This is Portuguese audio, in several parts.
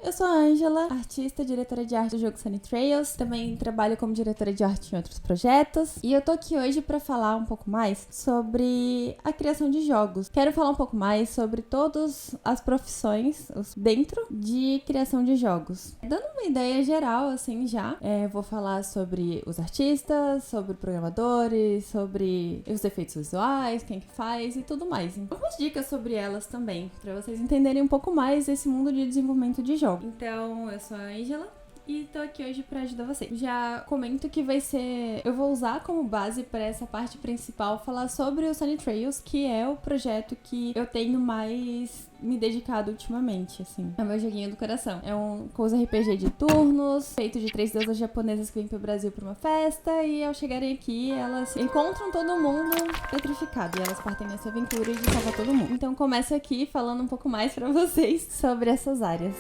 eu sou a Ângela, artista, diretora de arte do jogo Sunny Trails. Também trabalho como diretora de arte em outros projetos. E eu tô aqui hoje pra falar um pouco mais sobre a criação de jogos. Quero falar um pouco mais sobre todas as profissões dentro de criação de jogos. Dando uma ideia geral, assim, já, vou falar sobre os artistas, sobre programadores, sobre os efeitos visuais, quem que faz e tudo mais. Algumas dicas sobre elas também, pra vocês entenderem um pouco mais desse mundo de desenvolvimento de jogos. Então, eu sou a Ângela e tô aqui hoje pra ajudar vocês. Já comento que vai ser... Eu vou usar como base pra essa parte principal falar sobre o Sunny Trails, que é o projeto que eu tenho mais me dedicado ultimamente, assim. É o meu joguinho do coração. É um coisa RPG de turnos, feito de 3 deusas japonesas que vêm pro Brasil pra uma festa, e ao chegarem aqui, elas encontram todo mundo petrificado, e elas partem nessa aventura de salvar todo mundo. Então começa aqui falando um pouco mais pra vocês sobre essas áreas.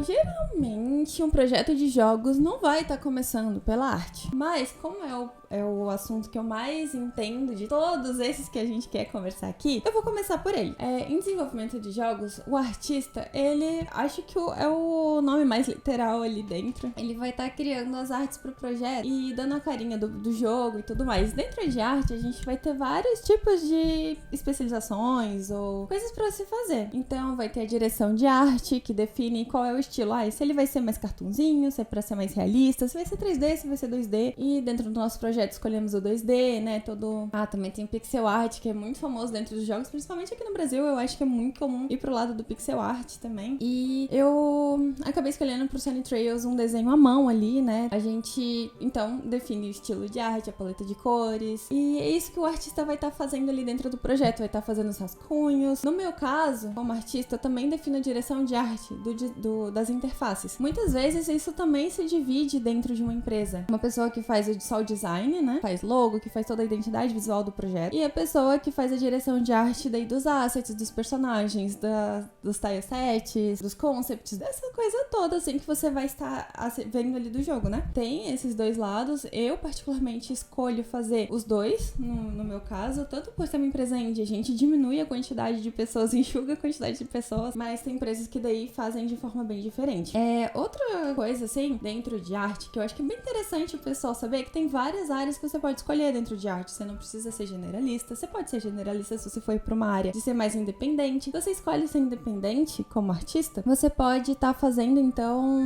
Geralmente, um projeto de jogos não vai estar começando pela arte. Mas, como é o assunto que eu mais entendo de todos esses que a gente quer conversar aqui, eu vou começar por ele. Em desenvolvimento de jogos, o artista, ele, acho que é o nome mais literal ali dentro. Ele vai estar criando as artes pro projeto e dando a carinha do jogo e tudo mais. Dentro de arte, a gente vai ter vários tipos de especializações ou coisas pra se fazer. Então, vai ter a direção de arte, que define qual é o estilo. Se ele vai ser mais cartunzinho, se é pra ser mais realista, se vai ser 3D, se vai ser 2D. E dentro do nosso projeto escolhemos o 2D, né? Também tem o pixel art, que é muito famoso dentro dos jogos, principalmente aqui no Brasil. Eu acho que é muito comum ir pro lado do pixel art também. E eu acabei escolhendo pro Sunny Trails um desenho à mão ali, né? A gente, então, define o estilo de arte, a paleta de cores. E é isso que o artista vai estar fazendo ali dentro do projeto. Vai estar fazendo os rascunhos. No meu caso, como artista, eu também defino a direção de arte das interfaces. Muitas vezes isso também se divide dentro de uma empresa. Uma pessoa que faz só o design, né? Faz logo, que faz toda a identidade visual do projeto. E a pessoa que faz a direção de arte daí dos assets, dos personagens, dos tilesets, dos concepts, dessa coisa toda, assim, que você vai estar vendo ali do jogo, né? Tem esses dois lados. Eu, particularmente, escolho fazer os dois, no meu caso. Tanto por ser uma empresa indie, a gente diminui a quantidade de pessoas, enxuga a quantidade de pessoas, mas tem empresas que daí fazem de forma bem diferente. Outra coisa, assim, dentro de arte, que eu acho que é bem interessante o pessoal saber, que tem várias áreas que você pode escolher dentro de arte. Você não precisa ser generalista. Você pode ser generalista se você for pra uma área de ser mais independente. Se você escolhe ser independente como artista, você pode estar fazendo, então,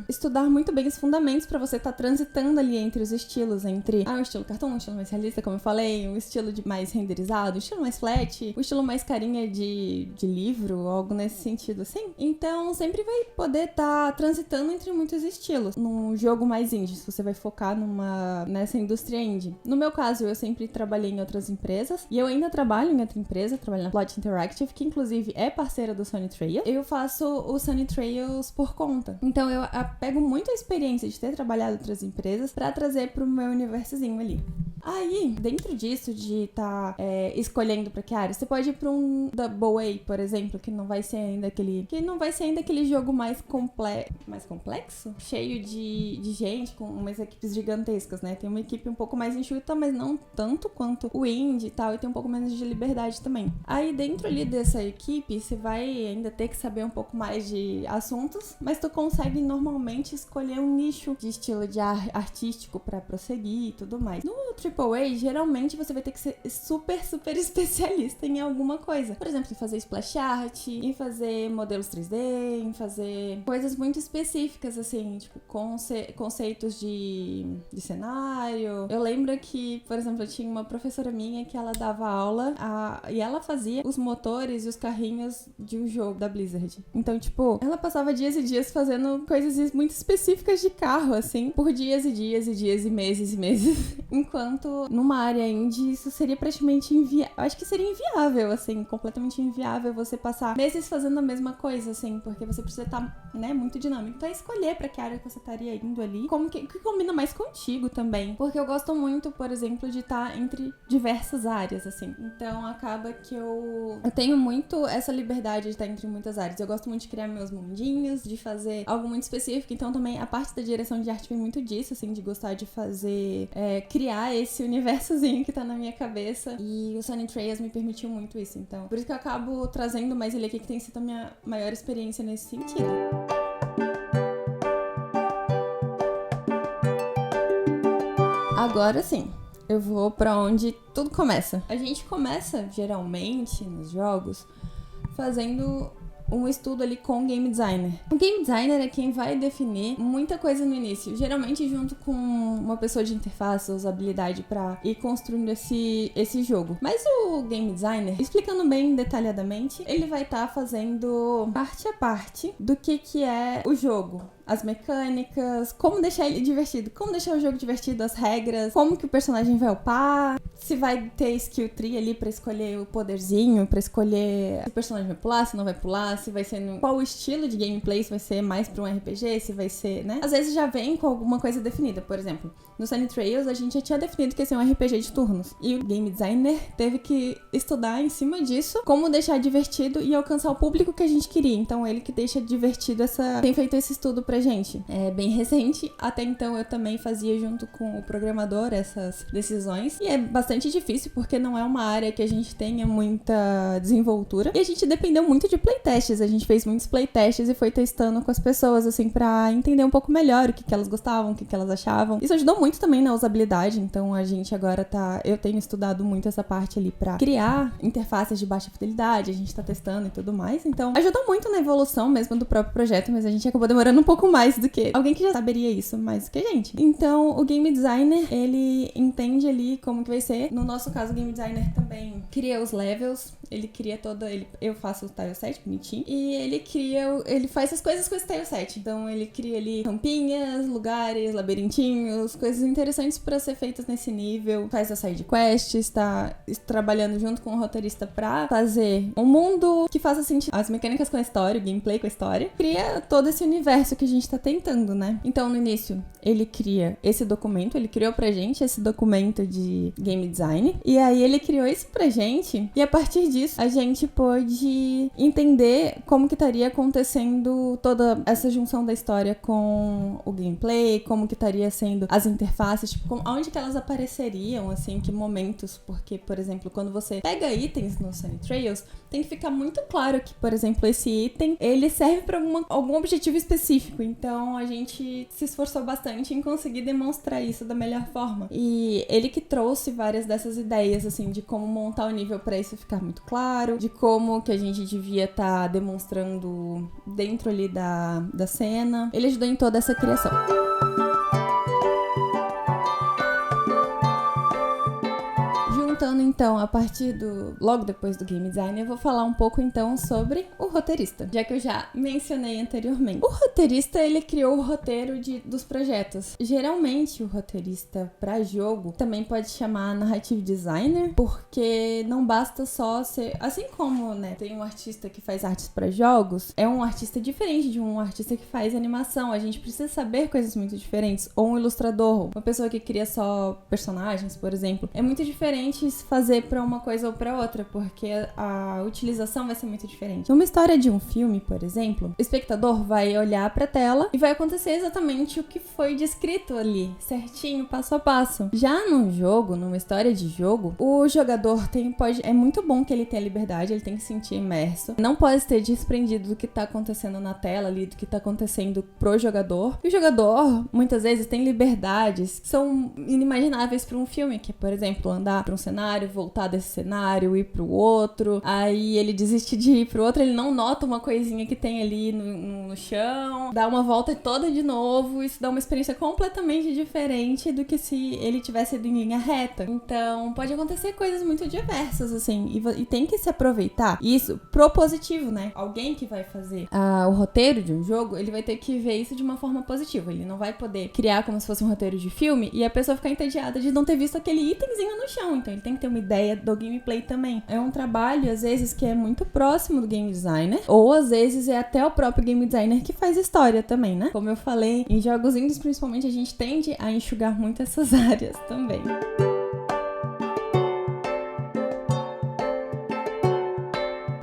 estudar muito bem os fundamentos pra você estar transitando ali entre os estilos, entre o estilo cartoon, o estilo mais realista, como eu falei, o estilo de mais renderizado, o estilo mais flat, o estilo mais carinha de livro, algo nesse sentido, assim. Então, sempre vai poder estar transitando entre muitos estilos. Num jogo mais indie, se você vai focar nessa indústria indie. No meu caso, eu sempre trabalhei em outras empresas, e eu ainda trabalho em outra empresa, trabalho na Plot Interactive, que inclusive é parceira do Sunny Trails. Eu faço o Sunny Trails por conta. Então eu pego muito a experiência de ter trabalhado em outras empresas pra trazer pro meu universozinho ali. Aí, dentro disso, de estar escolhendo pra que área, você pode ir pra um Double A, por exemplo, que não vai ser ainda aquele jogo mais complexo, cheio de gente, com umas equipes gigantescas, né? Tem uma equipe um pouco mais enxuta, mas não tanto quanto o indie e tal, e tem um pouco menos de liberdade também. Aí, dentro ali dessa equipe, você vai ainda ter que saber um pouco mais de assuntos, mas tu consegue normalmente escolher um nicho de estilo de artístico pra prosseguir e tudo mais. No AAA, geralmente você vai ter que ser super, super especialista em alguma coisa. Por exemplo, em fazer splash art, em fazer modelos 3D, em fazer coisas muito específicas, assim, tipo, conceitos de cenário. Eu lembro que, por exemplo, eu tinha uma professora minha que ela dava aula e ela fazia os motores e os carrinhos de um jogo da Blizzard. Então, tipo, ela passava dias e dias fazendo coisas muito específicas de carro, assim, por dias e dias e dias e meses e meses. Enquanto numa área indie isso seria praticamente inviável. Eu acho que seria inviável, assim, completamente inviável você passar meses fazendo a mesma coisa, assim, porque você precisa estar, né, muito dinâmico. a escolher pra que área que você estaria indo ali, como que combina mais contigo também. Porque eu gosto muito, por exemplo, de estar entre diversas áreas, assim. Então, acaba que eu tenho muito essa liberdade de estar entre muitas áreas. Eu gosto muito de criar meus mundinhos, de fazer algo muito específico. Então, também, a parte da direção de arte vem muito disso, assim, de gostar de fazer, criar esse universozinho que tá na minha cabeça. E o San Andreas me permitiu muito isso. Então, por isso que eu acabo trazendo mais ele aqui, que tem sido a minha maior experiência nesse sentido. Agora sim, eu vou pra onde tudo começa. A gente começa, geralmente, nos jogos, fazendo um estudo ali com o game designer. O game designer é quem vai definir muita coisa no início, geralmente junto com uma pessoa de interface, usabilidade, pra ir construindo esse jogo. Mas o game designer, explicando bem detalhadamente, ele vai estar fazendo parte a parte do que é o jogo. As mecânicas, como deixar ele divertido, como deixar o jogo divertido, as regras, como que o personagem vai upar, se vai ter skill tree ali pra escolher o poderzinho, pra escolher se o personagem vai pular, se não vai pular, se vai ser qual o estilo de gameplay, se vai ser mais pra um RPG, se vai ser, né? Às vezes já vem com alguma coisa definida, por exemplo, no Sunny Trails a gente já tinha definido que ia ser um RPG de turnos, e o game designer teve que estudar em cima disso, como deixar divertido e alcançar o público que a gente queria. Então ele que deixa divertido tem feito esse estudo pra gente. É bem recente, até então eu também fazia junto com o programador essas decisões, e é bastante difícil porque não é uma área que a gente tenha muita desenvoltura, e a gente dependeu muito de playtests, a gente fez muitos playtests e foi testando com as pessoas, assim, pra entender um pouco melhor o que elas gostavam, o que elas achavam. Isso ajudou muito também na usabilidade, então a gente agora eu tenho estudado muito essa parte ali pra criar interfaces de baixa fidelidade, a gente tá testando e tudo mais, então ajudou muito na evolução mesmo do próprio projeto, mas a gente acabou demorando um pouco mais do que alguém que já saberia isso mais do que a gente. Então, o game designer, ele entende ali como que vai ser. No nosso caso, o game designer também cria os levels, ele cria eu faço o tileset bonitinho, e ele faz as coisas com esse tileset. Então, ele cria ali rampinhas, lugares, labirintinhos, coisas interessantes pra ser feitas nesse nível, faz as side quests, tá trabalhando junto com o roteirista pra fazer um mundo que faça sentido, as mecânicas com a história, o gameplay com a história, cria todo esse universo que a gente tá tentando, né? Então, no início, ele cria esse documento, ele criou pra gente esse documento de game design, e aí ele criou isso pra gente, e a partir disso, a gente pôde entender como que estaria acontecendo toda essa junção da história com o gameplay, como que estaria sendo as interfaces, tipo, onde que elas apareceriam, assim, em que momentos, porque, por exemplo, quando você pega itens no Sunny Trails, tem que ficar muito claro que, por exemplo, esse item, ele serve pra algum objetivo específico, então a gente se esforçou bastante em conseguir demonstrar isso da melhor forma. E ele que trouxe várias dessas ideias, assim, de como montar o nível pra isso ficar muito claro, de como que a gente devia estar demonstrando dentro ali da cena. Ele ajudou em toda essa criação. Então, a partir logo depois do game design, eu vou falar um pouco então sobre o roteirista, já que eu já mencionei anteriormente. O roteirista, ele criou o roteiro dos projetos. Geralmente, o roteirista para jogo também pode chamar narrative designer, porque não basta só ser, assim como, né, tem um artista que faz artes para jogos, é um artista diferente de um artista que faz animação. A gente precisa saber coisas muito diferentes. Ou um ilustrador, uma pessoa que cria só personagens, por exemplo. É muito diferente fazer pra uma coisa ou pra outra, porque a utilização vai ser muito diferente. Numa história de um filme, por exemplo, o espectador vai olhar pra tela e vai acontecer exatamente o que foi descrito ali, certinho, passo a passo. Já num jogo, numa história de jogo, o jogador é muito bom que ele tenha liberdade, ele tem que se sentir imerso. Não pode ter desprendido do que tá acontecendo na tela ali, do que tá acontecendo pro jogador. E o jogador, muitas vezes, tem liberdades que são inimagináveis pra um filme, que é, por exemplo, andar pra um cenário, voltar desse cenário, ir pro outro, aí ele desiste de ir pro outro, ele não nota uma coisinha que tem ali no chão, dá uma volta toda de novo, isso dá uma experiência completamente diferente do que se ele tivesse ido em linha reta. Então, pode acontecer coisas muito diversas, assim, e tem que se aproveitar isso pro positivo, né? Alguém que vai fazer o roteiro de um jogo, ele vai ter que ver isso de uma forma positiva, ele não vai poder criar como se fosse um roteiro de filme e a pessoa ficar entediada de não ter visto aquele itemzinho no chão, então ele tem que ter uma ideia do gameplay também. É um trabalho, às vezes, que é muito próximo do game designer, ou às vezes é até o próprio game designer que faz história também, né? Como eu falei, em jogos indies, principalmente, a gente tende a enxugar muito essas áreas também.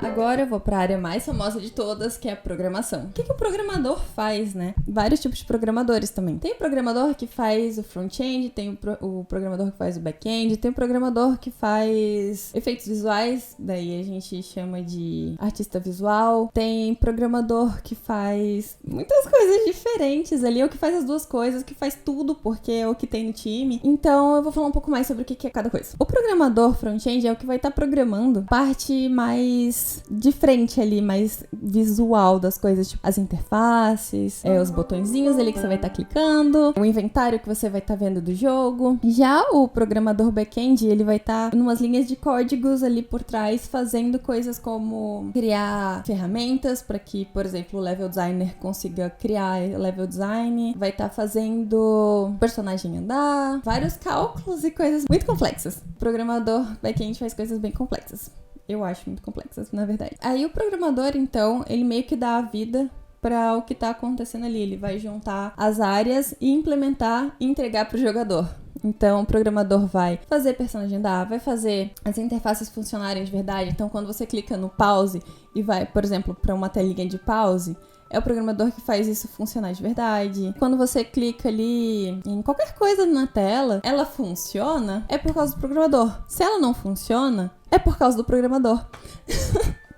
Agora eu vou para a área mais famosa de todas, que é a programação. O que o programador faz, né? Vários tipos de programadores também. Tem o programador que faz o front-end, tem o programador que faz o back-end, tem o programador que faz efeitos visuais, daí a gente chama de artista visual. Tem programador que faz muitas coisas diferentes ali, ou que faz as duas coisas, que faz tudo, porque é o que tem no time. Então eu vou falar um pouco mais sobre o que é cada coisa. O programador front-end é o que vai estar programando parte mais de frente ali, mais visual das coisas, tipo as interfaces, os botõezinhos ali que você vai estar clicando, o inventário que você vai estar vendo do jogo. Já o programador back-end, ele vai estar numas linhas de códigos ali por trás, fazendo coisas como criar ferramentas para que, por exemplo, o level designer consiga criar level design, vai estar fazendo personagem andar, vários cálculos e coisas muito complexas. O programador back-end faz coisas bem complexas. Eu acho muito complexas, na verdade. Aí o programador, então, ele meio que dá a vida para o que tá acontecendo ali. Ele vai juntar as áreas e implementar e entregar pro jogador. Então, o programador vai fazer personagem andar, vai fazer as interfaces funcionarem de verdade. Então, quando você clica no pause e vai, por exemplo, para uma telinha de pause, é o programador que faz isso funcionar de verdade. Quando você clica ali em qualquer coisa na tela, ela funciona, é por causa do programador. Se ela não funciona, é por causa do programador.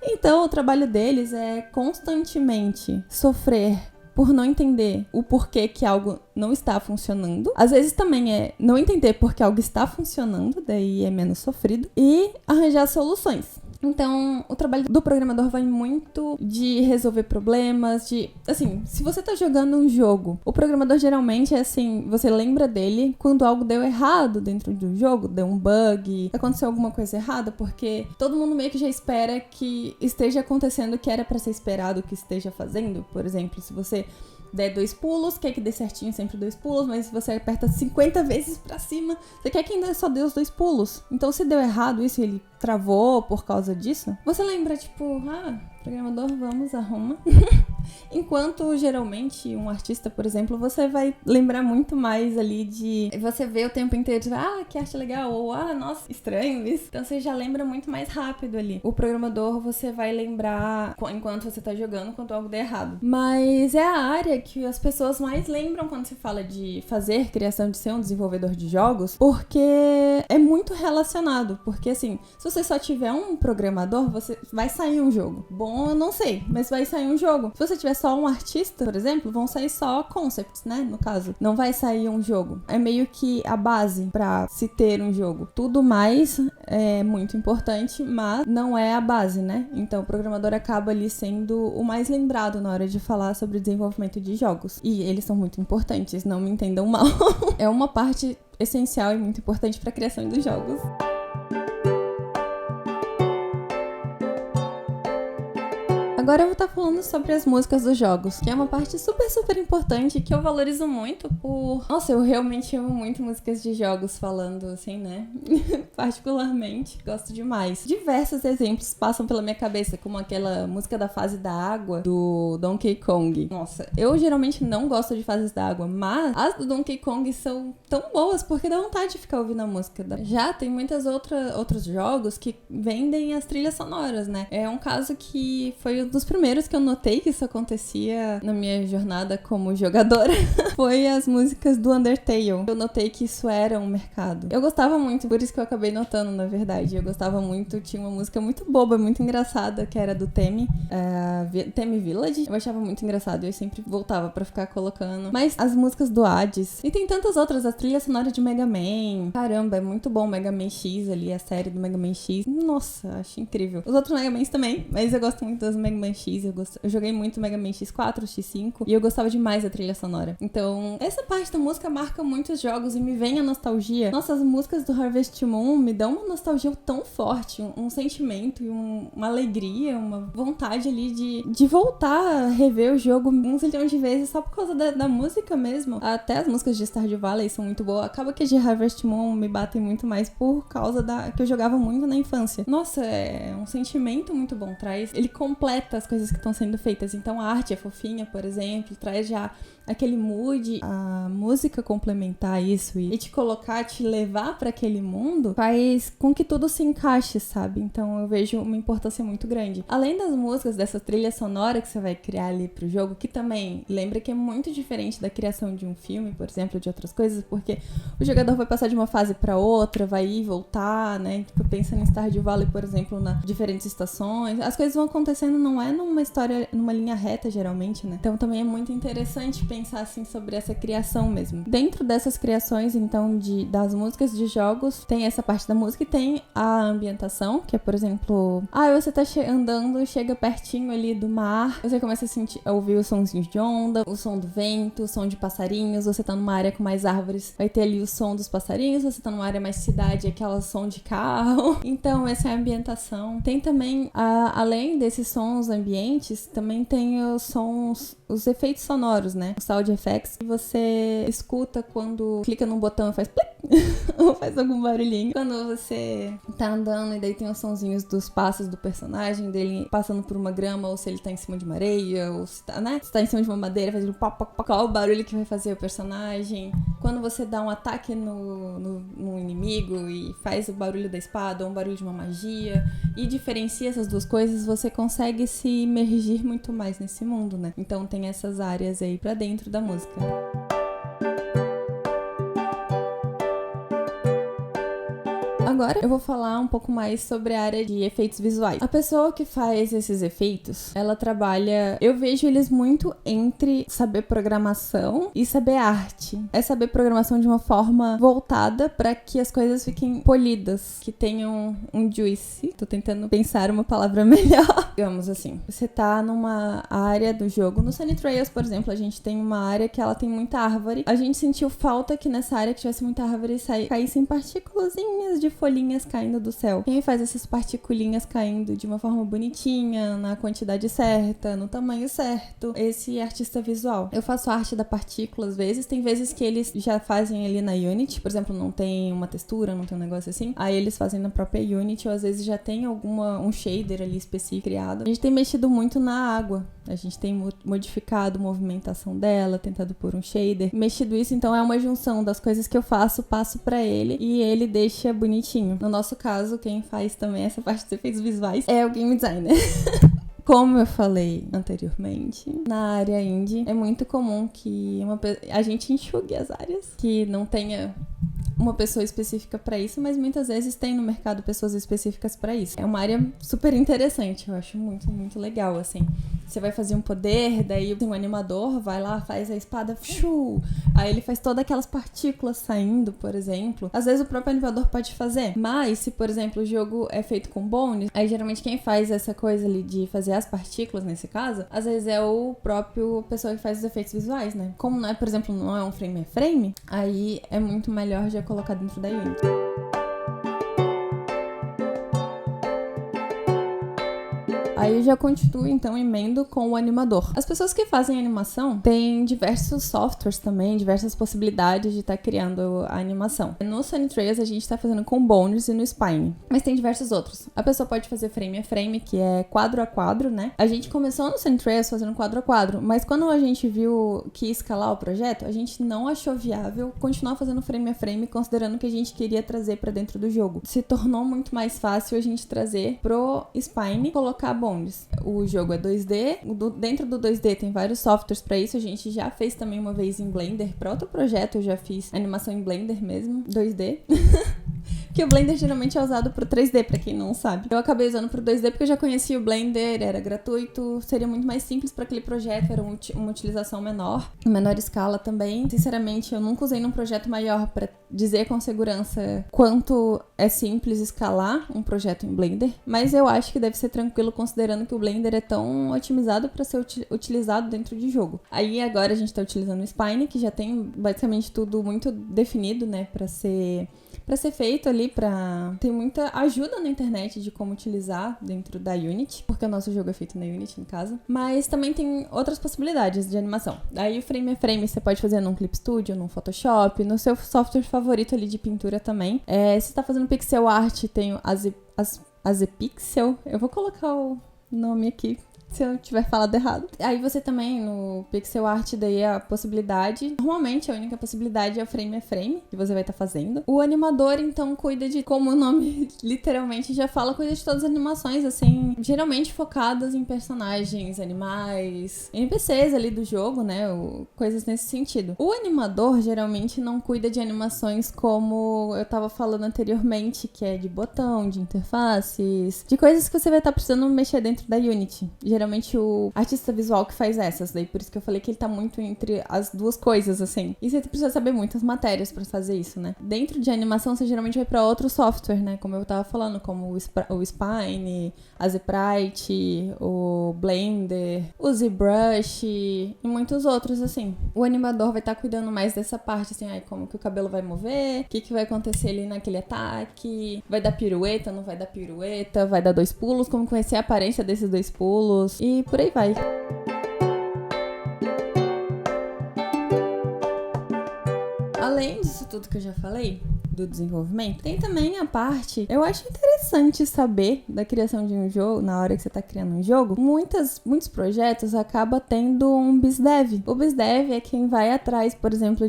Então, o trabalho deles é constantemente sofrer por não entender o porquê que algo não está funcionando. Às vezes também é não entender porque algo está funcionando, daí é menos sofrido. E arranjar soluções. Então, o trabalho do programador vai muito de resolver problemas, de... Assim, se você tá jogando um jogo, o programador geralmente é assim, você lembra dele quando algo deu errado dentro do jogo, deu um bug, aconteceu alguma coisa errada, porque todo mundo meio que já espera que esteja acontecendo o que era pra ser esperado que esteja fazendo. Por exemplo, se você der 2 pulos, quer que dê certinho sempre 2 pulos, mas se você aperta 50 vezes pra cima, você quer que ainda só dê os 2 pulos. Então, se deu errado isso e ele travou por causa disso, você lembra, tipo, programador, vamos, arruma. Enquanto, geralmente, um artista, por exemplo, você vai lembrar muito mais ali de... Você vê o tempo inteiro, de, que arte legal, ou, nossa, estranho isso. Então, você já lembra muito mais rápido ali. O programador, você vai lembrar enquanto você tá jogando, quando algo der errado. Mas é a área que as pessoas mais lembram quando se fala de fazer criação, de ser um desenvolvedor de jogos, porque é muito relacionado. Porque, assim, se você só tiver um programador, vai sair um jogo. Bom, eu não sei, mas vai sair um jogo. Se você tiver só um artista, por exemplo, vão sair só concepts, né? No caso, não vai sair um jogo. É meio que a base pra se ter um jogo. Tudo mais é muito importante, mas não é a base, né? Então, o programador acaba ali sendo o mais lembrado na hora de falar sobre desenvolvimento de jogos. E eles são muito importantes, não me entendam mal. É uma parte essencial e muito importante pra criação dos jogos. Agora eu vou estar falando sobre as músicas dos jogos, que é uma parte super, super importante que eu valorizo muito por... Nossa, eu realmente amo muito músicas de jogos falando assim, né? Particularmente, gosto demais. Diversos exemplos passam pela minha cabeça, como aquela música da fase da água do Donkey Kong. Nossa, eu geralmente não gosto de fases da água, mas as do Donkey Kong são tão boas porque dá vontade de ficar ouvindo a música. Já tem muitos outros jogos que vendem as trilhas sonoras, né? É um caso que foi um dos primeiros que eu notei que isso acontecia na minha jornada como jogadora foi as músicas do Undertale. Eu notei que isso era um mercado. Eu gostava muito, por isso que eu acabei notando, na verdade. Eu gostava muito, tinha uma música muito boba, muito engraçada, que era do Temi Village. Eu achava muito engraçado e eu sempre voltava pra ficar colocando. Mas as músicas do Hades, e tem tantas outras, a trilha sonora de Mega Man. Caramba, é muito bom o Mega Man X ali, a série do Mega Man X. Nossa, acho incrível. Os outros Mega Mans também, mas eu gosto muito das Mega Man X, eu joguei muito Mega Man X4, X5, e eu gostava demais da trilha sonora. Então, essa parte da música marca muitos jogos e me vem a nostalgia. Nossa, as músicas do Harvest Moon me dão uma nostalgia tão forte, um sentimento e uma alegria, uma vontade ali de voltar a rever o jogo uns milhões de vezes só por causa da música mesmo. Até as músicas de Stardew Valley são muito boas. Acaba que de Harvest Moon me batem muito mais por causa que eu jogava muito na infância. Nossa, é um sentimento muito bom. Ele completa as coisas que estão sendo feitas. Então a arte é fofinha, por exemplo, traz já aquele mood, a música complementar isso e te colocar, te levar pra aquele mundo, faz com que tudo se encaixe, sabe? Então eu vejo uma importância muito grande. Além das músicas, dessa trilha sonora que você vai criar ali pro jogo, que também lembra que é muito diferente da criação de um filme, por exemplo, de outras coisas, porque o jogador vai passar de uma fase pra outra, vai ir e voltar, né? Tipo, pensando em Stardew Valley, por exemplo, nas diferentes estações, as coisas vão acontecendo, não é numa história, numa linha reta, geralmente, né? Então também é muito interessante pensar assim sobre essa criação mesmo. Dentro dessas criações, então, das músicas de jogos, tem essa parte da música e tem a ambientação, que é, por exemplo, você tá andando, chega pertinho ali do mar, você começa a ouvir os sonzinhos de onda, o som do vento, o som de passarinhos, você tá numa área com mais árvores, vai ter ali o som dos passarinhos, você tá numa área mais cidade, aquela som de carro. Então, essa é a ambientação. Tem também, além desses sons ambientes, também tem os sons, os efeitos sonoros, né? Os sound effects que você escuta quando clica num botão e faz plic, ou faz algum barulhinho. Quando você tá andando e daí tem os sonzinhos dos passos do personagem, dele passando por uma grama, ou se ele tá em cima de uma areia, ou se tá, né? Se tá em cima de uma madeira, fazendo pop, pop, pop. Qual o barulho que vai fazer o personagem? Quando você dá um ataque no inimigo e faz o barulho da espada ou um barulho de uma magia e diferencia essas duas coisas, você consegue se imergir muito mais nesse mundo, né? Então tem essas áreas aí pra dentro da música. Agora eu vou falar um pouco mais sobre a área de efeitos visuais. A pessoa que faz esses efeitos, ela trabalha... Eu vejo eles muito entre saber programação e saber arte. É saber programação de uma forma voltada para que as coisas fiquem polidas, que tenham um juice. Tô tentando pensar uma palavra melhor. Digamos assim, você tá numa área do jogo. No Sunny Trails, por exemplo, a gente tem uma área que ela tem muita árvore. A gente sentiu falta que nessa área que tivesse muita árvore caíssem partículazinhas de folhinhas caindo do céu. Quem faz essas particulinhas caindo de uma forma bonitinha, na quantidade certa, no tamanho certo? Esse artista visual. Eu faço arte da partícula às vezes, tem vezes que eles já fazem ali na Unity, por exemplo, não tem uma textura, não tem um negócio assim, aí eles fazem na própria Unity, ou às vezes já tem um shader ali específico criado. A gente tem mexido muito na água, a gente tem modificado a movimentação dela, tentado pôr um shader, mexido isso, então é uma junção das coisas que eu faço, passo pra ele e ele deixa bonitinho. No nosso caso, quem faz também essa parte dos efeitos visuais é o game designer. Como eu falei anteriormente, na área indie é muito comum que a gente enxugue as áreas, que não tenha uma pessoa específica pra isso, mas muitas vezes tem no mercado pessoas específicas pra isso. É uma área super interessante, eu acho muito, muito legal, assim. Você vai fazer um poder, daí tem um animador, vai lá, faz a espada, aí ele faz todas aquelas partículas saindo, por exemplo. Às vezes o próprio animador pode fazer, mas se, por exemplo, o jogo é feito com bones, aí geralmente quem faz essa coisa ali de fazer as partículas, nesse caso, às vezes é o próprio pessoa que faz os efeitos visuais, né? Como não é, por exemplo, não é um frame a frame, aí é muito melhor já colocar dentro da Unity. Aí eu já continuo, então, emendo com o animador. As pessoas que fazem animação têm diversos softwares também, diversas possibilidades de estar criando a animação. No Sunny Trails a gente está fazendo com Bones e no Spine, mas tem diversos outros. A pessoa pode fazer frame a frame, que é quadro a quadro, né? A gente começou no Sunny Trails fazendo quadro a quadro, mas quando a gente viu que ia escalar o projeto, a gente não achou viável continuar fazendo frame a frame, considerando que a gente queria trazer para dentro do jogo. Se tornou muito mais fácil a gente trazer pro Spine, colocar Bones. O jogo é 2D, dentro do 2D tem vários softwares pra isso, a gente já fez também uma vez em Blender, pra outro projeto eu já fiz animação em Blender mesmo, 2D. que o Blender geralmente é usado pro 3D, pra quem não sabe. Eu acabei usando pro 2D porque eu já conhecia o Blender, era gratuito, seria muito mais simples pra aquele projeto, era uma utilização menor, em menor escala também. Sinceramente, eu nunca usei num projeto maior pra dizer com segurança quanto é simples escalar um projeto em Blender, mas eu acho que deve ser tranquilo considerando que o Blender é tão otimizado pra ser utilizado dentro de jogo. Aí agora a gente tá utilizando o Spine, que já tem basicamente tudo muito definido, né, pra ser feito ali, tem muita ajuda na internet de como utilizar dentro da Unity, porque o nosso jogo é feito na Unity, no caso. Mas também tem outras possibilidades de animação. Aí o frame a frame você pode fazer num Clip Studio, num Photoshop, no seu software favorito ali de pintura também. Se você tá fazendo pixel art, tem o Azepixel. Eu vou colocar o nome aqui se eu tiver falado errado. Aí você também, no pixel art, daí a possibilidade, normalmente a única possibilidade é o frame a frame, que você vai estar fazendo. O animador, então, cuida de, como o nome literalmente já fala, cuida de todas as animações, assim, geralmente focadas em personagens, animais, NPCs ali do jogo, né, coisas nesse sentido. O animador, geralmente, não cuida de animações como eu tava falando anteriormente, que é de botão, de interfaces, de coisas que você vai estar precisando mexer dentro da Unity. Geralmente o artista visual que faz essas, daí por isso que eu falei que ele tá muito entre as duas coisas, assim. E você precisa saber muitas matérias pra fazer isso, né? Dentro de animação, você geralmente vai pra outro software, né? Como eu tava falando, como o Spine, a ZBrush, o Blender, o ZBrush e muitos outros, assim. O animador vai estar cuidando mais dessa parte, assim, como que o cabelo vai mover, o que vai acontecer ali naquele ataque, vai dar pirueta, não vai dar pirueta, vai dar 2 pulos, como que vai ser a aparência desses 2 pulos, e por aí vai. Além disso tudo que eu já falei, do desenvolvimento, tem também a parte, eu acho interessante saber da criação de um jogo, na hora que você tá criando um jogo, muitos projetos acabam tendo um BizDev. O BizDev é quem vai atrás, por exemplo,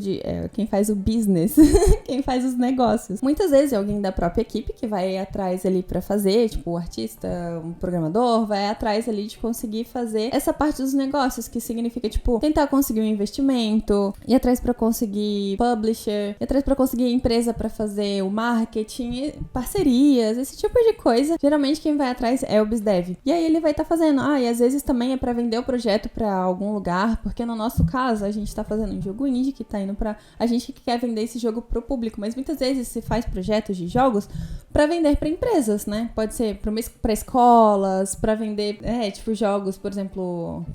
quem faz o business, quem faz os negócios. Muitas vezes é alguém da própria equipe que vai atrás ali pra fazer, tipo o artista, um programador, vai atrás ali de conseguir fazer essa parte dos negócios, que significa, tipo, tentar conseguir um investimento, ir atrás pra conseguir publisher, ir atrás pra conseguir empresa pra fazer o marketing, parcerias, esse tipo de coisa. Geralmente quem vai atrás é o BizDev. E aí ele vai estar fazendo, e às vezes também é pra vender o projeto pra algum lugar, porque no nosso caso a gente tá fazendo um jogo indie que tá indo pra... A gente quer vender esse jogo pro público, mas muitas vezes se faz projetos de jogos pra vender pra empresas, né? Pode ser pra escolas, pra vender, tipo jogos, por exemplo,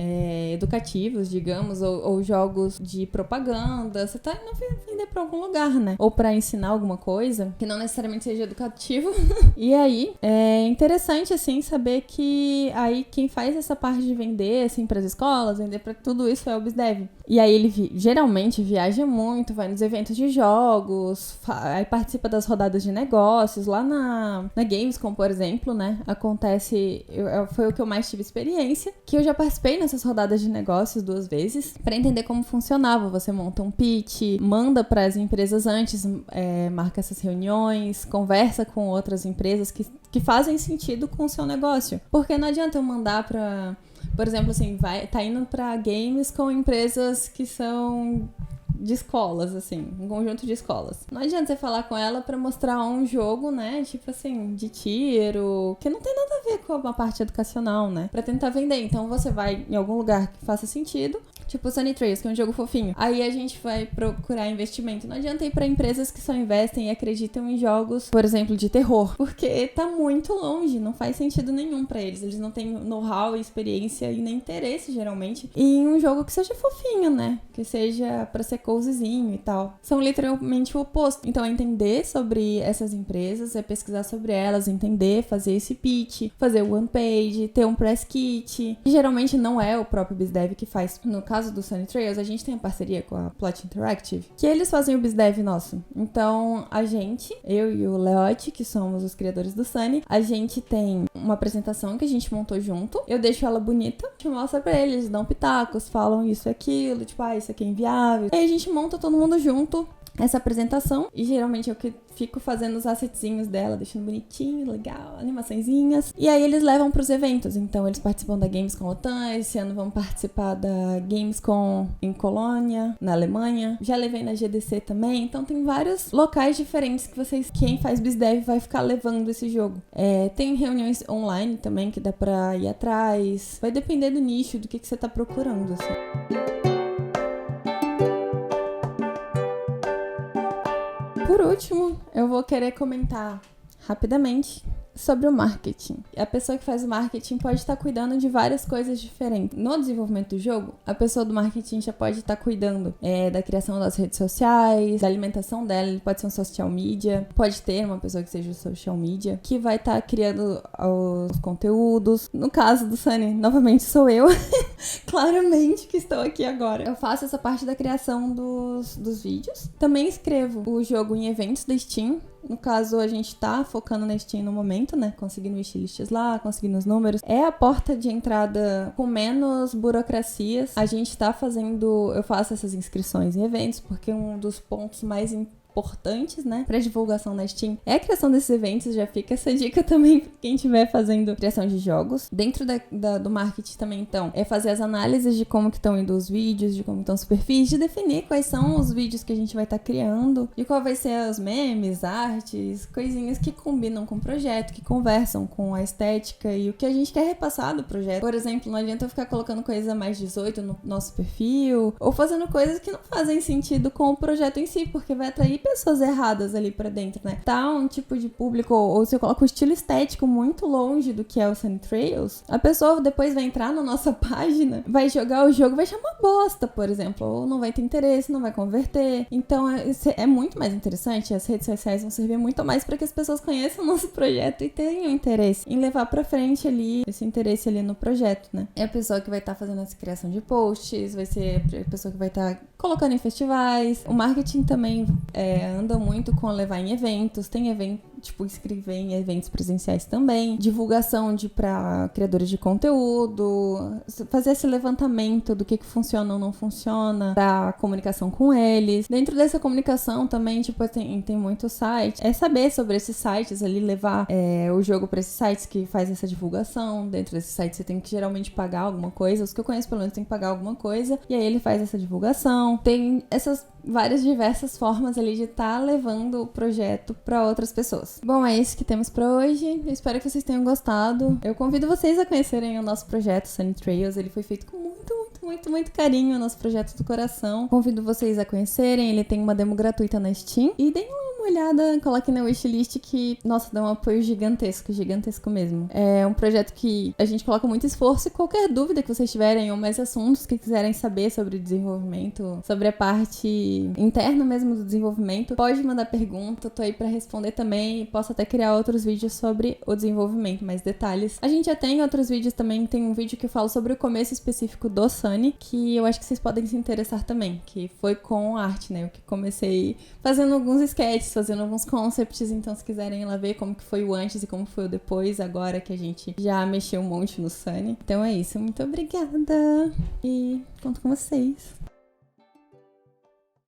educativos, digamos, ou jogos de propaganda. Você tá indo vender pra algum lugar, né? Ou pra ensinar alguma coisa, que não necessariamente seja educativo. E aí, é interessante, assim, saber que aí quem faz essa parte de vender, assim, pras escolas, vender pra tudo isso é o BizDev. E aí ele geralmente viaja muito, vai nos eventos de jogos, aí participa das rodadas de negócios, lá na Gamescom, por exemplo, né, acontece, foi o que eu mais tive experiência, que eu já participei nessas rodadas de negócios 2 vezes, pra entender como funcionava. Você monta um pitch, manda pras empresas antes, marca essas reuniões, conversa com outras empresas que fazem sentido com o seu negócio. Porque não adianta eu mandar pra... Por exemplo, assim, tá indo pra games com empresas que são de escolas, assim, um conjunto de escolas. Não adianta você falar com ela pra mostrar um jogo, né, tipo assim, de tiro, que não tem nada a ver com a parte educacional, né, pra tentar vender. Então você vai em algum lugar que faça sentido, tipo o Sunny Trails, que é um jogo fofinho. Aí a gente vai procurar investimento. Não adianta ir pra empresas que só investem e acreditam em jogos, por exemplo, de terror, porque tá muito longe, não faz sentido nenhum pra eles. Eles não têm know-how, experiência e nem interesse, geralmente, em um jogo que seja fofinho, né, que seja pra ser cozyzinho e tal. São literalmente o oposto. Então é entender sobre essas empresas, é pesquisar sobre elas, entender, fazer esse pitch, fazer o one page, ter um press kit. E geralmente não é o próprio BizDev que faz. No caso do Sunny Trails, a gente tem a parceria com a Plot Interactive, que eles fazem o BizDev nosso. Então a gente, eu e o Leote, que somos os criadores do Sunny, a gente tem uma apresentação que a gente montou junto. Eu deixo ela bonita, a gente mostra pra eles, dão pitacos, falam isso e aquilo, tipo, isso aqui é inviável. Aí a gente monta todo mundo junto essa apresentação, e geralmente eu que fico fazendo os assetzinhos dela, deixando bonitinho, legal, animaçõezinhas. E aí eles levam pros eventos, então eles participam da Gamescom Latam, esse ano vão participar da Gamescom em Colônia, na Alemanha. Já levei na GDC também, então tem vários locais diferentes que quem faz BizDev vai ficar levando esse jogo. Tem reuniões online também que dá pra ir atrás, vai depender do nicho, do que você tá procurando, assim. Por último, eu vou querer comentar rapidamente sobre o marketing. A pessoa que faz o marketing pode estar cuidando de várias coisas diferentes. No desenvolvimento do jogo, a pessoa do marketing já pode estar cuidando da criação das redes sociais, da alimentação dela. Ele pode ser um social media, pode ter uma pessoa que seja o social media, que vai estar criando os conteúdos. No caso do Sunny, novamente sou eu, claramente que estou aqui agora. Eu faço essa parte da criação dos vídeos. Também escrevo o jogo em eventos da Steam. No caso, a gente tá focando na Steam no momento, né? Conseguindo wishlists lá, conseguindo os números. É a porta de entrada com menos burocracias. A gente tá fazendo... Eu faço essas inscrições em eventos, porque um dos pontos mais importantes, né, para divulgação na Steam é a criação desses eventos. Já fica essa dica também pra quem estiver fazendo criação de jogos. Dentro do marketing também, então, é fazer as análises de como que estão indo os vídeos, de como estão os perfis, de definir quais são os vídeos que a gente vai estar criando, e qual vai ser os memes, artes, coisinhas que combinam com o projeto, que conversam com a estética e o que a gente quer repassar do projeto. Por exemplo, não adianta eu ficar colocando coisa mais 18 no nosso perfil, ou fazendo coisas que não fazem sentido com o projeto em si, porque vai atrair pessoas erradas ali pra dentro, né? Tá um tipo de público, ou se eu coloco o estilo estético muito longe do que é o Sunny Trails, a pessoa depois vai entrar na nossa página, vai jogar o jogo, vai chamar bosta, por exemplo, ou não vai ter interesse, não vai converter. Então é muito mais interessante, as redes sociais vão servir muito mais para que as pessoas conheçam o nosso projeto e tenham interesse em levar pra frente ali, esse interesse ali no projeto, né? É a pessoa que vai estar fazendo essa criação de posts, vai ser a pessoa que vai estar colocando em festivais. O marketing também anda muito com levar em eventos, tem evento, tipo, escrever em eventos presenciais também, divulgação para criadores de conteúdo, fazer esse levantamento do que funciona ou não funciona, da comunicação com eles. Dentro dessa comunicação também, tipo, tem muito site. É saber sobre esses sites ali, levar o jogo para esses sites que faz essa divulgação. Dentro desses sites você tem que geralmente pagar alguma coisa, os que eu conheço pelo menos tem que pagar alguma coisa, e aí ele faz essa divulgação. Tem essas várias diversas formas ali de estar levando o projeto para outras pessoas. Bom, é isso que temos para hoje. Eu espero que vocês tenham gostado. Eu convido vocês a conhecerem o nosso projeto Sunny Trails. Ele foi feito com muito carinho, o nosso projeto do coração. Convido vocês a conhecerem. Ele tem uma demo gratuita na Steam. E deem uma olhada, coloquem na wishlist que, nossa, dá um apoio gigantesco mesmo. É um projeto que a gente coloca muito esforço, e qualquer dúvida que vocês tiverem ou mais assuntos que quiserem saber sobre o desenvolvimento, sobre a parte interna mesmo do desenvolvimento, pode mandar pergunta, eu tô aí pra responder também, e posso até criar outros vídeos sobre o desenvolvimento, mais detalhes. A gente já tem outros vídeos também, tem um vídeo que eu falo sobre o começo específico do Sunny, que eu acho que vocês podem se interessar também, que foi com arte, né? Eu que comecei fazendo alguns sketches, fazendo alguns concepts, então se quiserem ir lá ver como que foi o antes e como foi o depois, agora que a gente já mexeu um monte no Sunny. Então é isso, muito obrigada e conto com vocês.